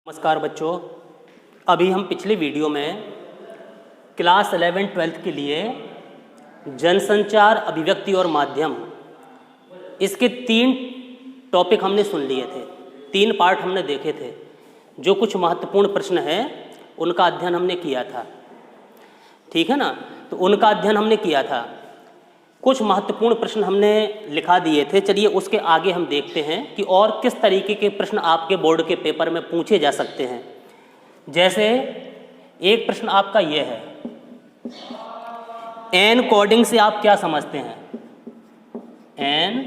नमस्कार बच्चों, अभी हम पिछले वीडियो में क्लास 11-12 के लिए जनसंचार, अभिव्यक्ति और माध्यम, इसके 3 टॉपिक हमने सुन लिए थे, 3 पार्ट हमने देखे थे। जो कुछ महत्वपूर्ण प्रश्न है उनका अध्ययन हमने किया था, ठीक है ना। तो उनका अध्ययन हमने किया था, कुछ महत्वपूर्ण प्रश्न हमने लिखा दिए थे। चलिए उसके आगे हम देखते हैं कि और किस तरीके के प्रश्न आपके बोर्ड के पेपर में पूछे जा सकते हैं। जैसे एक प्रश्न आपका यह है, एन कोडिंग से आप क्या समझते हैं? एन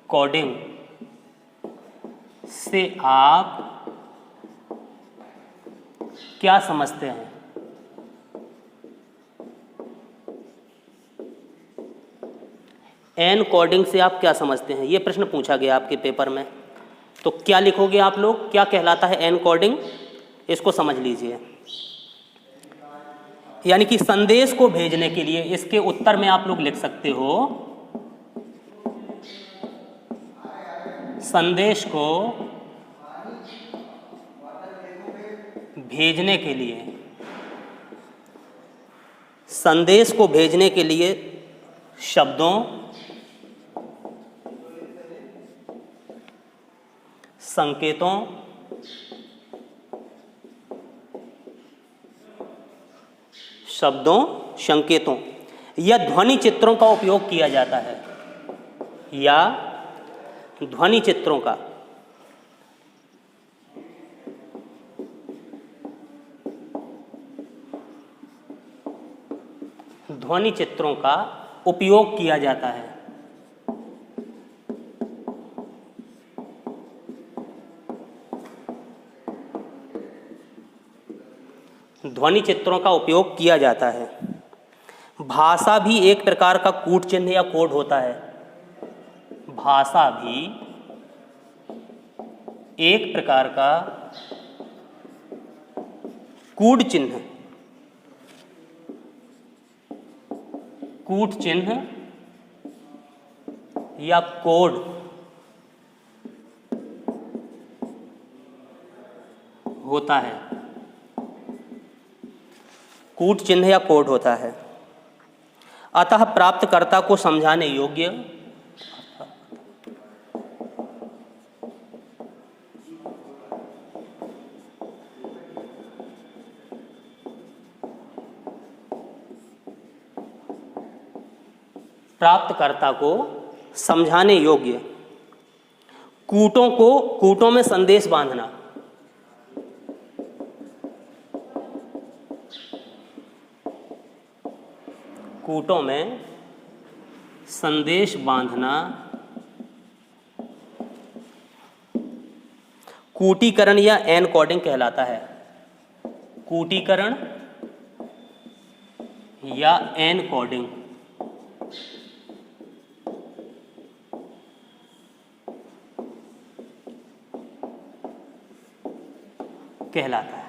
कोडिंग से आप क्या समझते हैं? एन कोडिंग से आप क्या समझते हैं, ये प्रश्न पूछा गया आपके पेपर में। तो क्या लिखोगे आप लोग, क्या कहलाता है एन कोडिंग, इसको समझ लीजिए। यानी कि संदेश को भेजने के लिए इसके उत्तर में आप लोग लिख सकते हो, संदेश को भेजने के लिए, संदेश को भेजने के लिए शब्दों, संकेतों, शब्दों, संकेतों या ध्वनि चित्रों का उपयोग किया जाता है, या ध्वनि चित्रों का, ध्वनि चित्रों का उपयोग किया जाता है। ध्वनि चित्रों का उपयोग किया जाता है। भाषा भी एक प्रकार का कूट चिन्ह या कोड होता है। भाषा भी एक प्रकार का कूट चिन्ह, कूट चिन्ह या कोड होता है, कूट चिन्ह या कोड होता है। अतः प्राप्तकर्ता को समझाने योग्य, प्राप्तकर्ता को समझाने योग्य कूटों में संदेश बांधना, कूटों में संदेश बांधना कूटीकरण या एनकोडिंग कहलाता है। कूटीकरण या एनकोडिंग कहलाता है,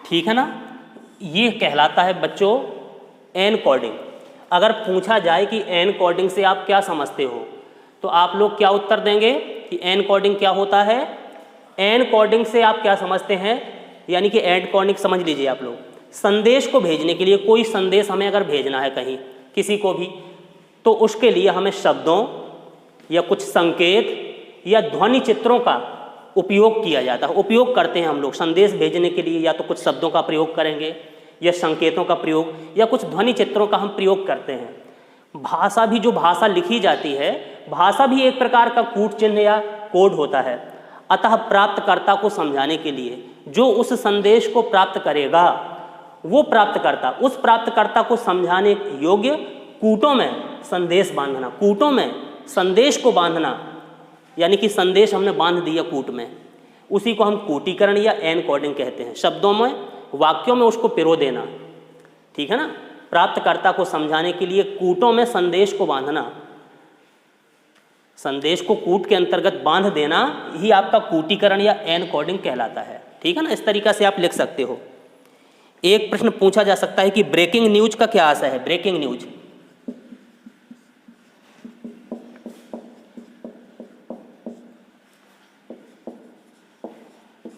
ठीक है ना। ये कहलाता है बच्चों एनकोडिंग। अगर पूछा जाए कि एनकोडिंग से आप क्या समझते हो, तो आप लोग क्या उत्तर देंगे कि एनकोडिंग क्या होता है? एनकोडिंग से आप क्या समझते हैं, यानी कि एनकोडिंग समझ लीजिए आप लोग, संदेश को भेजने के लिए, कोई संदेश हमें अगर भेजना है कहीं किसी को भी, तो उसके लिए हमें शब्दों या कुछ संकेत या ध्वनि चित्रों का उपयोग किया जाता है, उपयोग करते हैं हम लोग संदेश भेजने के लिए। या तो कुछ शब्दों का प्रयोग करेंगे या संकेतों का प्रयोग या कुछ ध्वनि चित्रों का हम प्रयोग करते हैं। भाषा भी, जो भाषा लिखी जाती है, भाषा भी एक प्रकार का कूट चिन्ह या कोड होता है। अतः प्राप्तकर्ता को समझाने के लिए जो उस संदेश को प्राप्त करेगा, वो प्राप्तकर्ता, उस प्राप्तकर्ता को समझाने योग्य कूटों में संदेश बांधना, कूटों में संदेश को बांधना, यानी कि संदेश हमने बांध दिया कूट में, उसी को हम कूटीकरण या एनकोडिंग कहते हैं। शब्दों में, वाक्यों में उसको पिरो देना, ठीक है ना। प्राप्तकर्ता को समझाने के लिए कूटों में संदेश को बांधना, संदेश को कूट के अंतर्गत बांध देना ही आपका कूटीकरण या एनकोडिंग कहलाता है, ठीक है ना। इस तरीका से आप लिख सकते हो। एक प्रश्न पूछा जा सकता है कि ब्रेकिंग न्यूज का क्या आशय है? ब्रेकिंग न्यूज,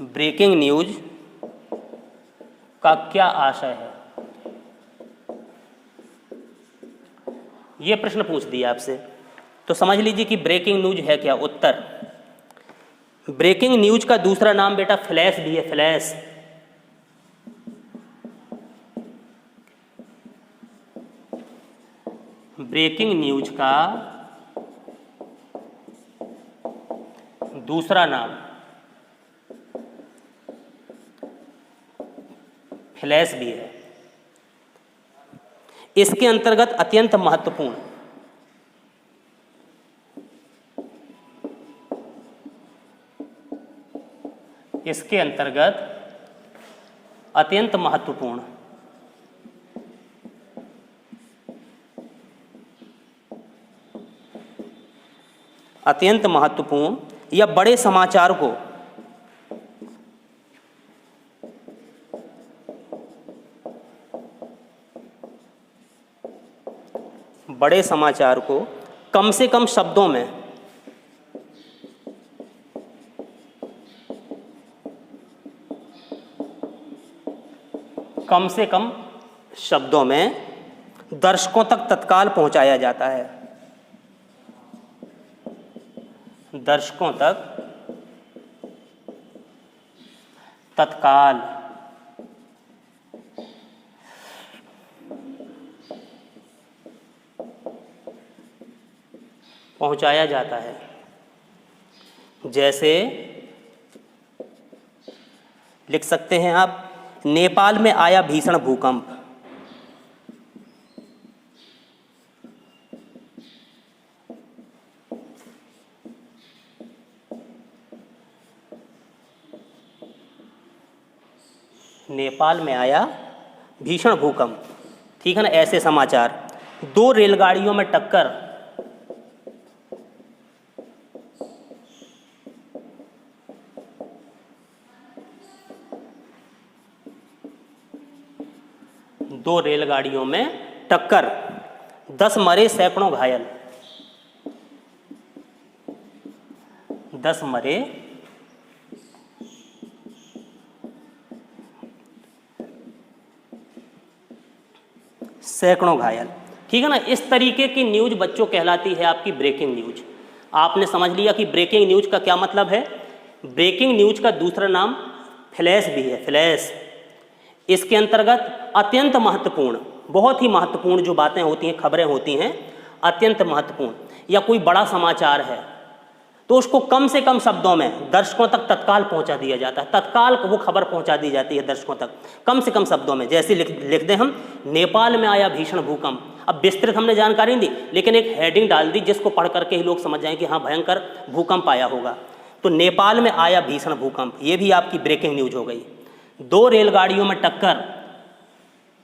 ब्रेकिंग न्यूज का क्या आशय है? ये प्रश्न पूछ दिया आपसे, तो समझ लीजिए कि ब्रेकिंग न्यूज है क्या। उत्तर, ब्रेकिंग न्यूज का दूसरा नाम बेटा फ्लैश भी है, फ्लैश। ब्रेकिंग न्यूज का दूसरा नाम फ्लैश भी है। इसके अंतर्गत अत्यंत महत्वपूर्ण, इसके अंतर्गत अत्यंत महत्वपूर्ण अत्यंत महत्वपूर्ण या बड़े समाचार को कम से कम शब्दों में दर्शकों तक तत्काल पहुंचाया जाता है। दर्शकों तक तत्काल पहुंचाया जाता है। जैसे लिख सकते हैं आप, नेपाल में आया भीषण भूकंप। नेपाल में आया भीषण भूकंप, ठीक है ना। ऐसे समाचार। दो रेलगाड़ियों में टक्कर, दो रेलगाड़ियों में टक्कर, 10 मरे सैकड़ों घायल। 10 मरे सैकड़ों घायल, ठीक है ना। इस तरीके की न्यूज बच्चों कहलाती है आपकी ब्रेकिंग न्यूज। आपने समझ लिया कि ब्रेकिंग न्यूज का क्या मतलब है। ब्रेकिंग न्यूज का दूसरा नाम फ्लैश भी है, फ्लैश। इसके अंतर्गत अत्यंत महत्वपूर्ण, बहुत ही महत्वपूर्ण जो बातें होती हैं, खबरें होती हैं, अत्यंत महत्वपूर्ण, या कोई बड़ा समाचार है तो उसको कम से कम शब्दों में दर्शकों तक तत्काल पहुंचा दिया जाता है। तत्काल वो खबर पहुंचा दी जाती है दर्शकों तक कम से कम शब्दों में। जैसे लिख दें हम, नेपाल में आया भीषण भूकंप। अब विस्तृत हमने जानकारी नहीं दी, लेकिन एक हेडिंग डाल दी जिसको पढ़ करके ही लोग समझ जाएं कि हाँ भयंकर भूकंप आया होगा। तो नेपाल में आया भीषण भूकंप, ये भी आपकी ब्रेकिंग न्यूज हो गई। 2 रेलगाड़ियों में टक्कर,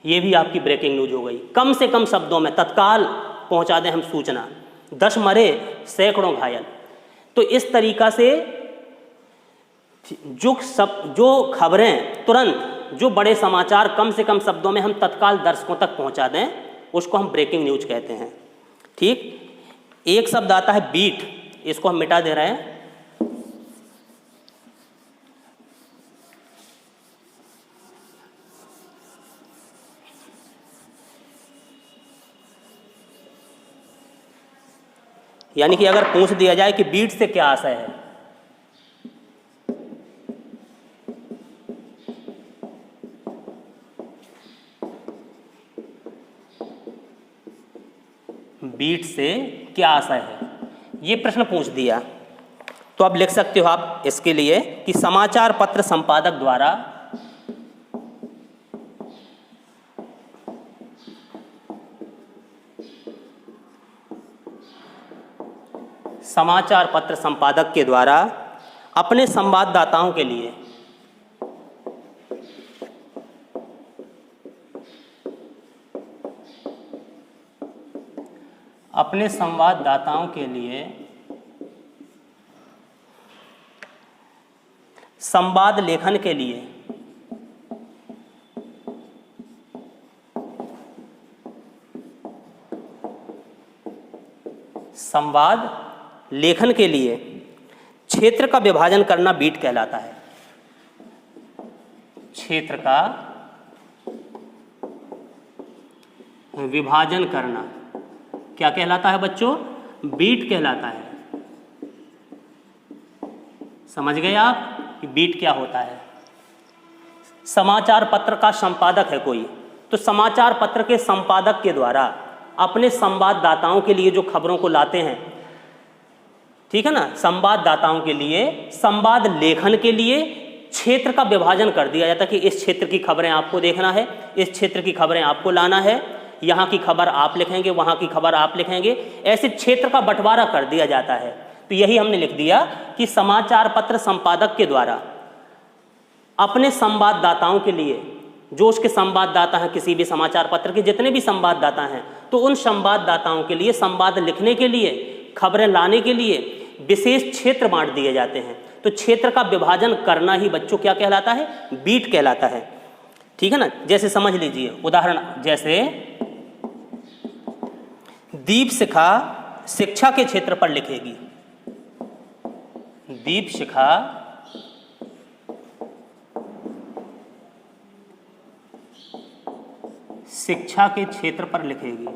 ये भी आपकी ब्रेकिंग न्यूज हो गई। कम से कम शब्दों में तत्काल पहुंचा दें हम सूचना। 10 मरे सैकड़ों घायल। तो इस तरीका से जो खबरें तुरंत, जो बड़े समाचार कम से कम शब्दों में हम तत्काल दर्शकों तक पहुंचा दें, उसको हम ब्रेकिंग न्यूज कहते हैं। ठीक। एक शब्द आता है बीट, इसको हम मिटा दे रहे हैं। यानी कि अगर पूछ दिया जाए कि बीट से क्या आशय है, बीट से क्या आशय है, ये प्रश्न पूछ दिया, तो अब लिख सकते हो आप इसके लिए कि समाचार पत्र संपादक द्वारा समाचार पत्र संपादक के द्वारा अपने संवाददाताओं के लिए संवाद लेखन के लिए क्षेत्र का विभाजन करना बीट कहलाता है। क्षेत्र का विभाजन करना क्या कहलाता है बच्चों? बीट कहलाता है। समझ गए आप कि बीट क्या होता है? समाचार पत्र का संपादक है कोई, तो समाचार पत्र के संपादक के द्वारा अपने संवाददाताओं के लिए जो खबरों को लाते हैं, ठीक है ना, संवाददाताओं के लिए संवाद लेखन के लिए क्षेत्र का विभाजन कर दिया जाता है कि इस क्षेत्र की खबरें आपको देखना है, इस क्षेत्र की खबरें आपको लाना है, यहाँ की खबर आप लिखेंगे, वहाँ की खबर आप लिखेंगे, ऐसे क्षेत्र का बंटवारा कर दिया जाता है। तो यही हमने लिख दिया कि समाचार पत्र संपादक के द्वारा अपने संवाददाताओं के लिए, जो उसके संवाददाता हैं, किसी भी समाचार पत्र के जितने भी संवाददाता हैं, तो उन संवाददाताओं के लिए संवाद लिखने के लिए, खबरें लाने के लिए विशेष क्षेत्र बांट दिए जाते हैं। तो क्षेत्र का विभाजन करना ही बच्चों क्या कहलाता है? बीट कहलाता है। ठीक है ना? जैसे समझ लीजिए उदाहरण, जैसे दीपशिखा शिक्षा के क्षेत्र पर लिखेगी। दीपशिखा शिक्षा के क्षेत्र पर लिखेगी।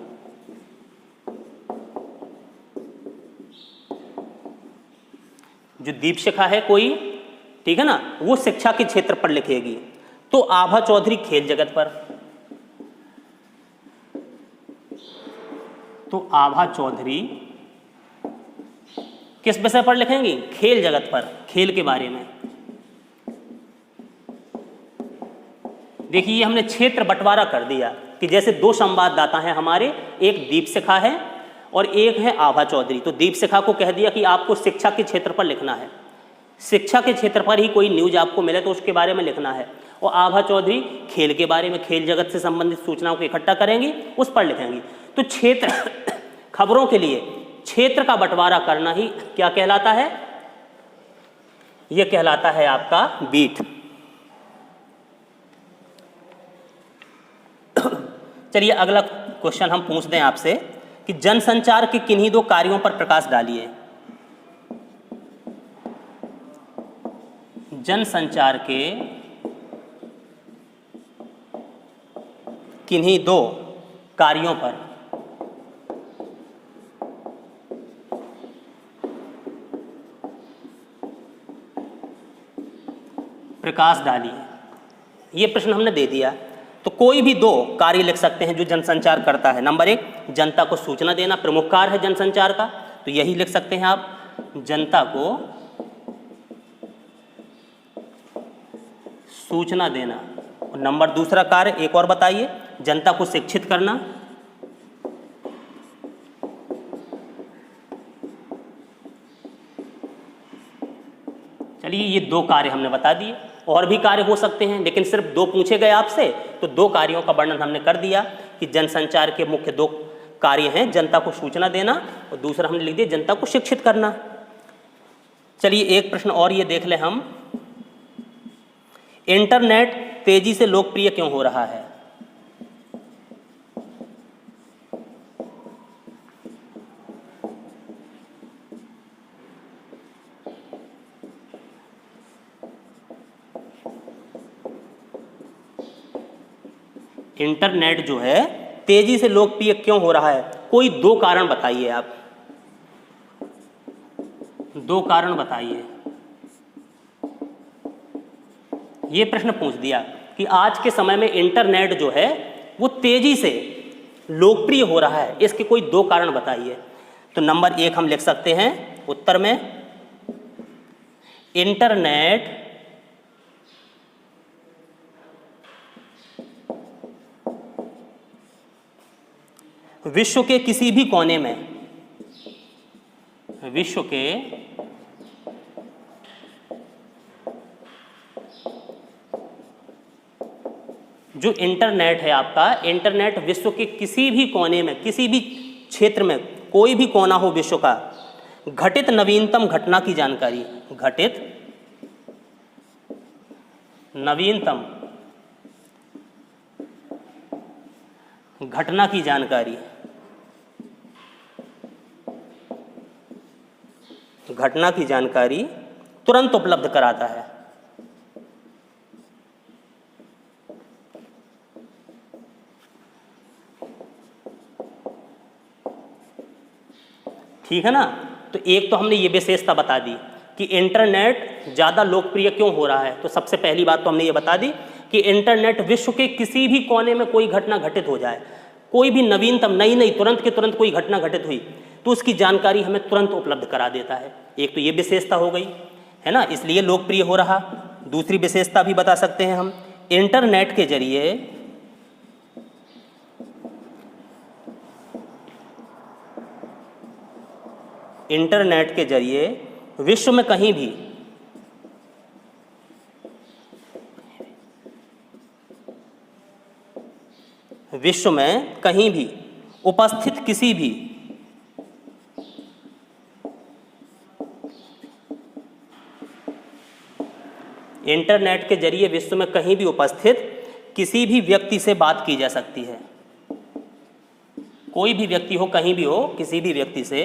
जो दीपशिखा है कोई, ठीक है ना, वो शिक्षा के क्षेत्र पर लिखेगी। तो आभा चौधरी खेल जगत पर, तो आभा चौधरी किस विषय पर लिखेंगी? खेल जगत पर, खेल के बारे में। देखिए हमने क्षेत्र बंटवारा कर दिया कि जैसे दो संवाददाता हैं हमारे, एक दीपशिखा है और एक है आभा चौधरी। तो दीपशिखा को कह दिया कि आपको शिक्षा के क्षेत्र पर लिखना है, शिक्षा के क्षेत्र पर ही कोई न्यूज आपको मिले तो उसके बारे में लिखना है। और आभा चौधरी खेल के बारे में, खेल जगत से संबंधित सूचनाओं को इकट्ठा करेंगी, उस पर लिखेंगी। तो क्षेत्र खबरों के लिए क्षेत्र का बंटवारा करना ही क्या कहलाता है? यह कहलाता है आपका बीट। चलिए अगला क्वेश्चन हम पूछते हैं आपसे कि जनसंचार के किन्हीं दो कार्यों पर प्रकाश डालिए। जनसंचार के किन्हीं दो कार्यों पर प्रकाश डालिए। ये प्रश्न हमने दे दिया। तो कोई भी दो कार्य लिख सकते हैं जो जनसंचार करता है। नंबर एक, जनता को सूचना देना, प्रमुख कार्य है जनसंचार का, तो यही लिख सकते हैं आप, जनता को सूचना देना। और नंबर दूसरा कार्य एक और बताइए, जनता को शिक्षित करना। चलिए ये दो कार्य हमने बता दिए, और भी कार्य हो सकते हैं, लेकिन सिर्फ दो पूछे गए आपसे, तो दो कार्यों का वर्णन हमने कर दिया कि जनसंचार के मुख्य दो कार्य हैं, जनता को सूचना देना और दूसरा हमने लिख दिया जनता को शिक्षित करना। चलिए एक प्रश्न और ये देख लें हम, इंटरनेट तेजी से लोकप्रिय क्यों हो रहा है? इंटरनेट जो है तेजी से लोकप्रिय क्यों हो रहा है? कोई दो कारण बताइए आप, दो कारण बताइए। ये प्रश्न पूछ दिया कि आज के समय में इंटरनेट जो है वो तेजी से लोकप्रिय हो रहा है, इसके कोई दो कारण बताइए। तो नंबर एक हम लिख सकते हैं उत्तर में, इंटरनेट विश्व के किसी भी कोने में, विश्व के जो इंटरनेट है आपका, इंटरनेट विश्व के किसी भी कोने में, किसी भी क्षेत्र में, कोई भी कोना हो विश्व का, घटित नवीनतम घटना की जानकारी, घटित नवीनतम घटना की जानकारी, घटना की जानकारी तुरंत उपलब्ध कराता है। ठीक है ना। तो एक तो हमने ये विशेषता बता दी कि इंटरनेट ज़्यादा लोकप्रिय क्यों हो रहा है। तो सबसे पहली बात तो हमने ये बता दी कि इंटरनेट विश्व के किसी भी कोने में कोई घटना घटित हो जाए, कोई भी नवीनतम नई तुरंत के तुरंत कोई घटना घटित हुई तो उसकी जानकारी हमें तुरंत उपलब्ध करा देता है। एक तो ये विशेषता हो गई, है ना, इसलिए लोकप्रिय हो रहा। दूसरी विशेषता भी बता सकते हैं हम, इंटरनेट के जरिए विश्व में कहीं भी उपस्थित किसी भी इंटरनेट के जरिए विश्व में कहीं भी उपस्थित किसी भी व्यक्ति से बात की जा सकती है। कोई भी व्यक्ति हो, कहीं भी हो, किसी भी व्यक्ति से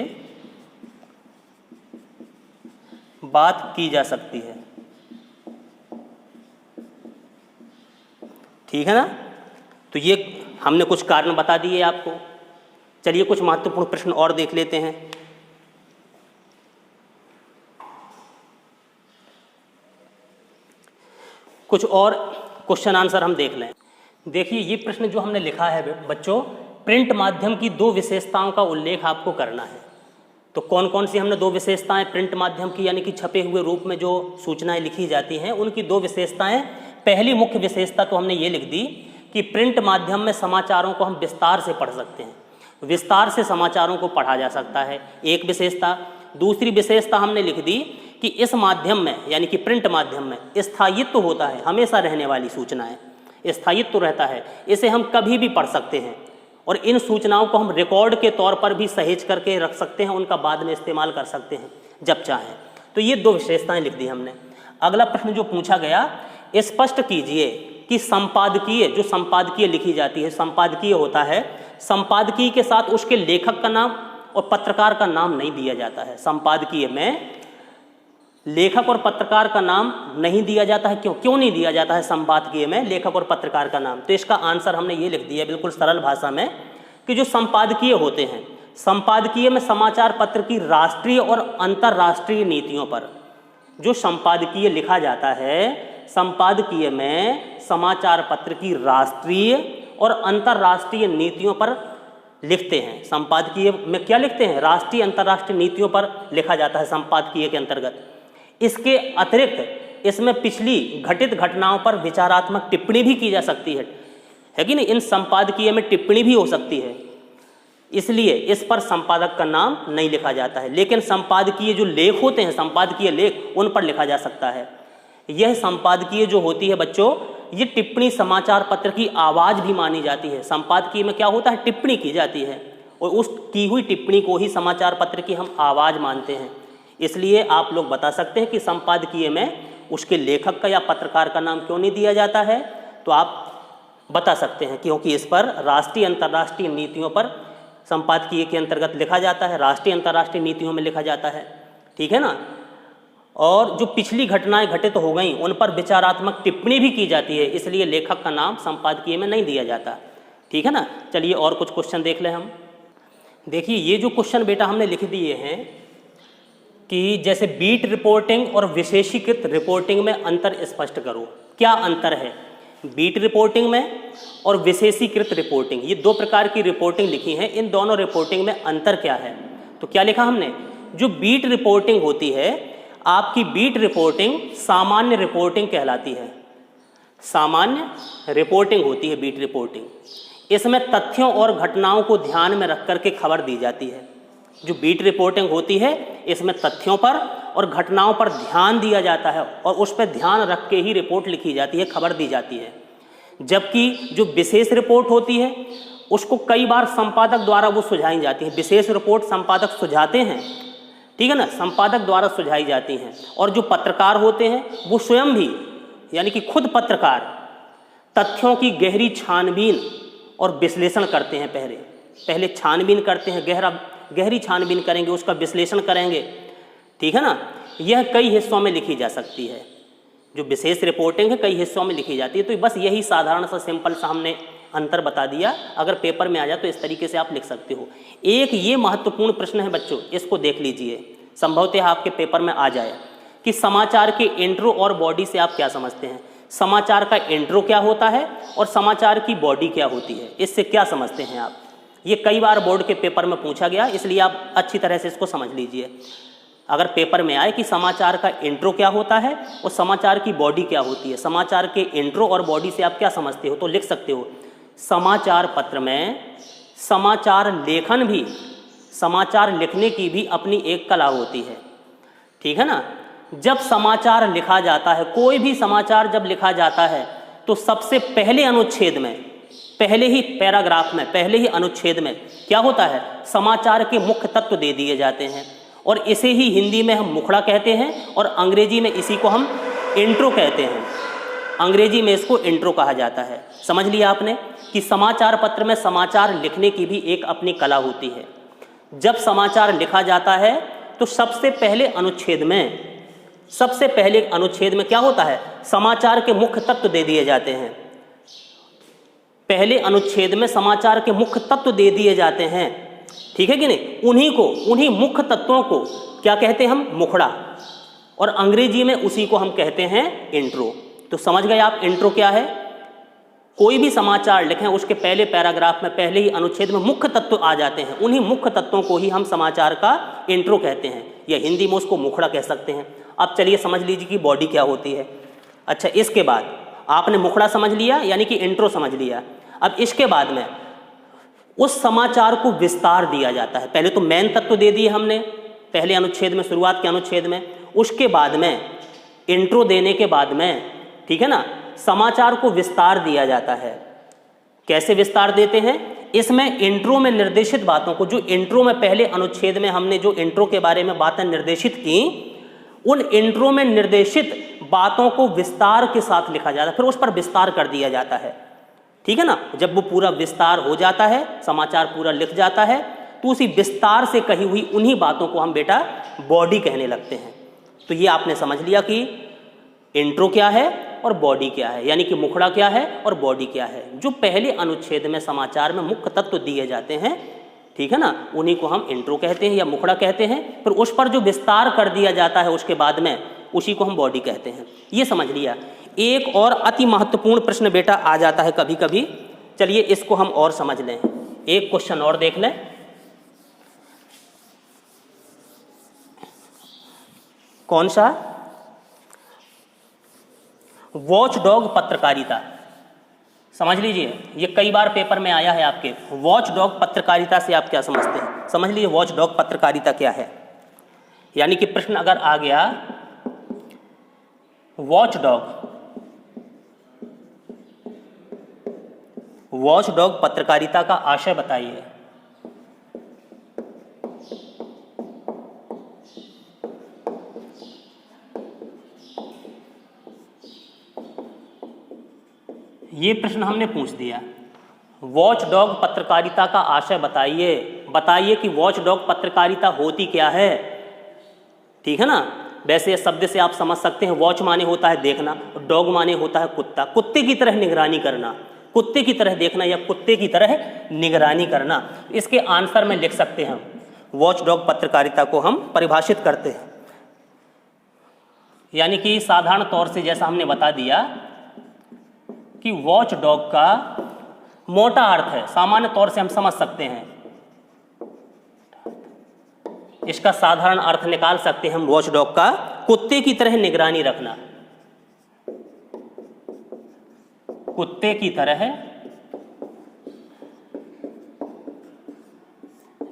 बात की जा सकती है। ठीक है ना। तो ये हमने कुछ कारण बता दिए आपको। चलिए कुछ महत्वपूर्ण प्रश्न और देख लेते हैं। कुछ और क्वेश्चन आंसर हम देख लें। देखिए ये प्रश्न जो हमने लिखा है बच्चों, प्रिंट माध्यम की 2 विशेषताओं का उल्लेख आपको करना है। तो कौन कौन सी हमने 2 विशेषताएं प्रिंट माध्यम की यानी कि छपे हुए रूप में जो सूचनाएं लिखी जाती हैं उनकी 2 विशेषताएं। पहली मुख्य विशेषता तो हमने ये लिख दी कि प्रिंट माध्यम में समाचारों को हम विस्तार से पढ़ सकते हैं, विस्तार से समाचारों को पढ़ा जा सकता है, एक विशेषता। दूसरी विशेषता हमने लिख दी कि इस माध्यम में यानी कि प्रिंट माध्यम में स्थायित्व होता है, हमेशा रहने वाली सूचनाएं, स्थायित्व रहता है, इसे हम कभी भी पढ़ सकते हैं और इन सूचनाओं को हम रिकॉर्ड के तौर पर भी सहेज करके रख सकते हैं, उनका बाद में इस्तेमाल कर सकते हैं जब चाहें। तो ये 2 विशेषताएं लिख दी हमने। अगला प्रश्न जो पूछा गया, स्पष्ट कीजिए कि संपादकीय, जो संपादकीय लिखी जाती है, संपादकीय होता है, संपादकीय के साथ उसके लेखक का नाम और पत्रकार का नाम नहीं दिया जाता है। संपादकीय में लेखक और पत्रकार का नाम नहीं दिया जाता है। क्यों नहीं दिया जाता है संपादकीय में लेखक और पत्रकार का नाम? तो इसका आंसर हमने ये लिख दिया बिल्कुल सरल भाषा में कि जो संपादकीय होते हैं, संपादकीय में समाचार पत्र की राष्ट्रीय और अंतर्राष्ट्रीय नीतियों पर, जो संपादकीय लिखा जाता है, संपादकीय में समाचार पत्र की राष्ट्रीय और अंतर्राष्ट्रीय नीतियों पर लिखते हैं। संपादकीय में क्या लिखते हैं? राष्ट्रीय अंतर्राष्ट्रीय नीतियों पर लिखा जाता है संपादकीय के अंतर्गत। इसके अतिरिक्त इसमें पिछली घटित घटनाओं पर विचारात्मक टिप्पणी भी की जा सकती है कि नहीं? इन संपादकीय में टिप्पणी भी हो सकती है, इसलिए इस पर संपादक का नाम नहीं लिखा जाता है। लेकिन संपादकीय जो लेख होते हैं, संपादकीय लेख, उन पर लिखा जा सकता है। यह संपादकीय जो होती है बच्चों, ये टिप्पणी समाचार पत्र की आवाज़ भी मानी जाती है। संपादकीय में क्या होता है? टिप्पणी की जाती है और उस की हुई टिप्पणी को ही समाचार पत्र की हम आवाज़ मानते हैं। इसलिए आप लोग बता सकते हैं कि संपादकीय में उसके लेखक का या पत्रकार का नाम क्यों नहीं दिया जाता है? तो आप बता सकते हैं क्योंकि इस पर राष्ट्रीय अंतर्राष्ट्रीय नीतियों पर संपादकीय के अंतर्गत लिखा जाता है, राष्ट्रीय अंतर्राष्ट्रीय नीतियों में लिखा जाता है। ठीक है ना। और जो पिछली घटनाएं घटित हो गई उन पर विचारात्मक टिप्पणी भी की जाती है, इसलिए लेखक का नाम संपादकीय में नहीं दिया जाता। ठीक है ना। चलिए और कुछ क्वेश्चन देख लें हम। देखिए ये जो क्वेश्चन बेटा हमने लिख दिए हैं कि जैसे बीट रिपोर्टिंग और विशेषीकृत रिपोर्टिंग में अंतर स्पष्ट करो। क्या अंतर है बीट रिपोर्टिंग में और विशेषीकृत रिपोर्टिंग? ये 2 प्रकार की रिपोर्टिंग लिखी है, इन दोनों रिपोर्टिंग में अंतर क्या है? तो क्या लिखा हमने, जो बीट रिपोर्टिंग होती है, आपकी बीट रिपोर्टिंग सामान्य रिपोर्टिंग कहलाती है। सामान्य रिपोर्टिंग होती है बीट रिपोर्टिंग। इसमें तथ्यों और घटनाओं को ध्यान में रख करके खबर दी जाती है। जो बीट रिपोर्टिंग होती है इसमें तथ्यों पर और घटनाओं पर ध्यान दिया जाता है और उस पर ध्यान रख के ही रिपोर्ट लिखी जाती है, खबर दी जाती है। जबकि जो विशेष रिपोर्ट होती है उसको कई बार संपादक द्वारा वो सुझाई जाती है। विशेष रिपोर्ट संपादक सुझाते हैं, ठीक है ना, संपादक द्वारा सुझाई जाती हैं। और जो पत्रकार होते हैं वो स्वयं भी यानी कि खुद पत्रकार तथ्यों की गहरी छानबीन और विश्लेषण करते हैं। पहले छानबीन करते हैं, गहरी छानबीन करेंगे, उसका विश्लेषण करेंगे। ठीक है ना। यह कई हिस्सों में लिखी जा सकती है। जो विशेष रिपोर्टिंग है कई हिस्सों में लिखी जाती है। तो बस यही साधारण सा सिंपल सा हमने अंतर बता दिया। अगर पेपर में आ जाए तो इस तरीके से आप लिख सकते हो। एक ये महत्वपूर्ण प्रश्न है बच्चों, इसको देख लीजिए, संभवतः आपके पेपर में आ जाए कि समाचार के इंट्रो और बॉडी से आप क्या समझते हैं। समाचार का इंट्रो क्या होता है और समाचार की बॉडी क्या होती है, इससे क्या समझते हैं आप। ये कई बार बोर्ड के पेपर में पूछा गया, इसलिए आप अच्छी तरह से इसको समझ लीजिए। अगर पेपर में आए कि समाचार का इंट्रो क्या होता है और समाचार की बॉडी क्या होती है, समाचार के इंट्रो और बॉडी से आप क्या समझते हो, तो लिख सकते हो समाचार पत्र में समाचार लेखन भी, समाचार लिखने की भी अपनी एक कला होती है। ठीक है ना। जब समाचार लिखा जाता है, कोई भी समाचार जब लिखा जाता है तो सबसे पहले अनुच्छेद में, पहले ही पैराग्राफ में, पहले ही अनुच्छेद में क्या होता है, समाचार के मुख्य तत्व दे दिए जाते हैं और इसे ही हिंदी में हम मुखड़ा कहते हैं और अंग्रेजी में इसी को हम इंट्रो कहते हैं। अंग्रेजी में इसको इंट्रो कहा जाता है। समझ लिया आपने कि समाचार पत्र में समाचार लिखने की भी एक अपनी कला होती है। जब समाचार लिखा जाता है तो सबसे पहले अनुच्छेद में, सबसे पहले अनुच्छेद में क्या होता है, समाचार के मुख्य तत्व दे दिए जाते हैं। पहले अनुच्छेद में समाचार के मुख्य तत्व दे दिए जाते हैं। ठीक है कि नहीं। उन्हीं मुख्य तत्वों को क्या कहते हैं हम, मुखड़ा, और अंग्रेजी में उसी को हम कहते हैं इंट्रो। तो समझ गए आप इंट्रो क्या है। कोई भी समाचार लिखें उसके पहले पैराग्राफ में, पहले ही अनुच्छेद में मुख्य तत्व आ जाते हैं, उन्हीं मुख्य तत्वों को ही हम समाचार का इंट्रो कहते हैं, या हिंदी में उसको मुखड़ा कह सकते हैं। अब चलिए समझ लीजिए कि बॉडी क्या होती है। अच्छा, इसके बाद आपने मुखड़ा समझ लिया यानी कि इंट्रो समझ लिया। अब इसके बाद में उस समाचार को विस्तार दिया जाता है। पहले तो मेन तत्व दे दिए हमने पहले अनुच्छेद में, शुरुआत के अनुच्छेद में, उसके बाद में इंट्रो देने के बाद में, ठीक है ना, समाचार को विस्तार दिया जाता है। कैसे विस्तार देते हैं, इसमें इंट्रो में निर्देशित बातों को, जो इंट्रो में पहले अनुच्छेद में हमने जो इंट्रो के बारे में बातें निर्देशित की, उन इंट्रो में निर्देशित बातों को विस्तार के साथ लिखा जाता है, फिर उस पर विस्तार कर दिया जाता है। ठीक है ना। जब वो पूरा विस्तार हो जाता है, समाचार पूरा लिख जाता है, तो उसी विस्तार से कही हुई उन्हीं बातों को हम बेटा बॉडी कहने लगते हैं। तो ये आपने समझ लिया कि इंट्रो क्या है और बॉडी क्या है, यानी कि मुखड़ा क्या है और बॉडी क्या है। जो पहले अनुच्छेद में समाचार में मुख्य तत्व दिए जाते हैं, ठीक है ना, उन्हीं को हम इंट्रो कहते हैं या मुखड़ा कहते हैं। फिर उस पर जो विस्तार कर दिया जाता है उसके बाद में, उसी को हम बॉडी कहते हैं। ये समझ लिया। एक और अति महत्वपूर्ण प्रश्न बेटा आ जाता है कभी कभी, चलिए इसको हम और समझ लें। एक क्वेश्चन और देख लें। कौन सा, वॉचडॉग पत्रकारिता। समझ लीजिए, ये कई बार पेपर में आया है आपके। वॉचडॉग पत्रकारिता से आप क्या समझते हैं, समझ लीजिए वॉचडॉग पत्रकारिता क्या है। यानी कि प्रश्न अगर आ गया वॉचडॉग पत्रकारिता का आशय बताइए। ये प्रश्न हमने पूछ दिया, वॉचडॉग पत्रकारिता का आशय बताइए। बताइए कि वॉचडॉग पत्रकारिता होती क्या है। ठीक है ना। वैसे इस शब्द से आप समझ सकते हैं, वॉच माने होता है देखना, डॉग माने होता है कुत्ता, कुत्ते की तरह निगरानी करना, कुत्ते की तरह देखना या कुत्ते की तरह निगरानी करना। इसके आंसर में लिख सकते हैं हम, वॉचडॉग पत्रकारिता को हम परिभाषित करते हैं। यानी कि साधारण तौर से जैसा हमने बता दिया कि वॉचडॉग का मोटा अर्थ है, सामान्य तौर से हम समझ सकते हैं, इसका साधारण अर्थ निकाल सकते हैं हम वॉचडॉग का, कुत्ते की तरह निगरानी रखना, कुत्ते की तरह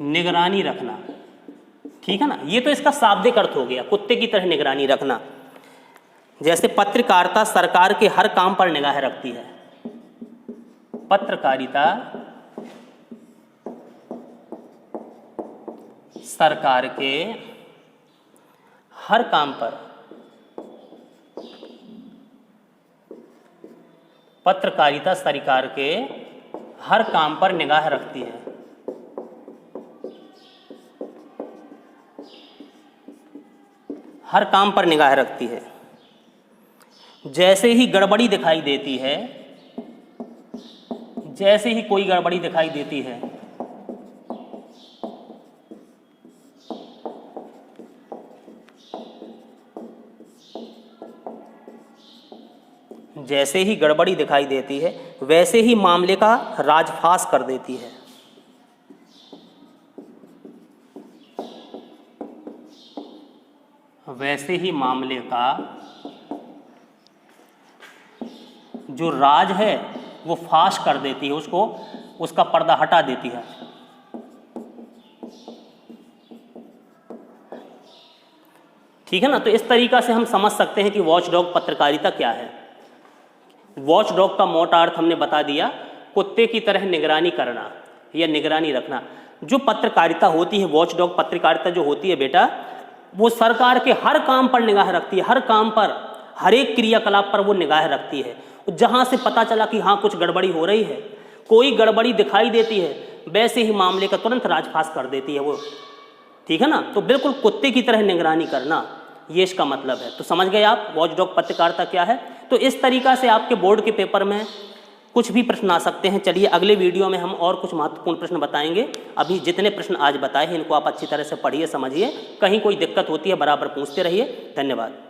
निगरानी रखना। ठीक है ना। ये तो इसका शाब्दिक अर्थ हो गया, कुत्ते की तरह निगरानी रखना। जैसे पत्रकारिता सरकार के हर काम पर निगाह रखती है, पत्रकारिता सरकार के हर काम पर, पत्रकारिता सरकार के हर काम पर निगाह रखती है। हर काम पर निगाह रखती है। जैसे ही गड़बड़ी दिखाई देती है, जैसे ही कोई गड़बड़ी दिखाई देती है, जैसे ही गड़बड़ी दिखाई देती है वैसे ही मामले का राजफाश कर देती है। वैसे ही मामले का जो राज है वो फाश कर देती है, उसको उसका पर्दा हटा देती है। ठीक है ना। तो इस तरीका से हम समझ सकते हैं कि वॉचडॉग पत्रकारिता क्या है। वॉचडॉग का मोटा अर्थ हमने बता दिया, कुत्ते की तरह निगरानी करना या निगरानी रखना। जो पत्रकारिता होती है, वॉचडॉग पत्रकारिता जो होती है बेटा, वो सरकार के हर काम पर निगाह रखती है, हर काम पर, हर एक क्रियाकलाप पर वो निगाह रखती है। जहां से पता चला कि हाँ कुछ गड़बड़ी हो रही है, कोई गड़बड़ी दिखाई देती है, वैसे ही मामले का तुरंत राजफाश कर देती है वो। ठीक है ना। तो बिल्कुल कुत्ते की तरह निगरानी करना, ये इसका मतलब है। तो समझ गए आप वॉचडॉग पत्रकारिता क्या है। तो इस तरीका से आपके बोर्ड के पेपर में कुछ भी प्रश्न आ सकते हैं। चलिए अगले वीडियो में हम और कुछ महत्वपूर्ण प्रश्न बताएंगे। अभी जितने प्रश्न आज बताए हैं इनको आप अच्छी तरह से पढ़िए, समझिए। कहीं कोई दिक्कत होती है बराबर पूछते रहिए। धन्यवाद।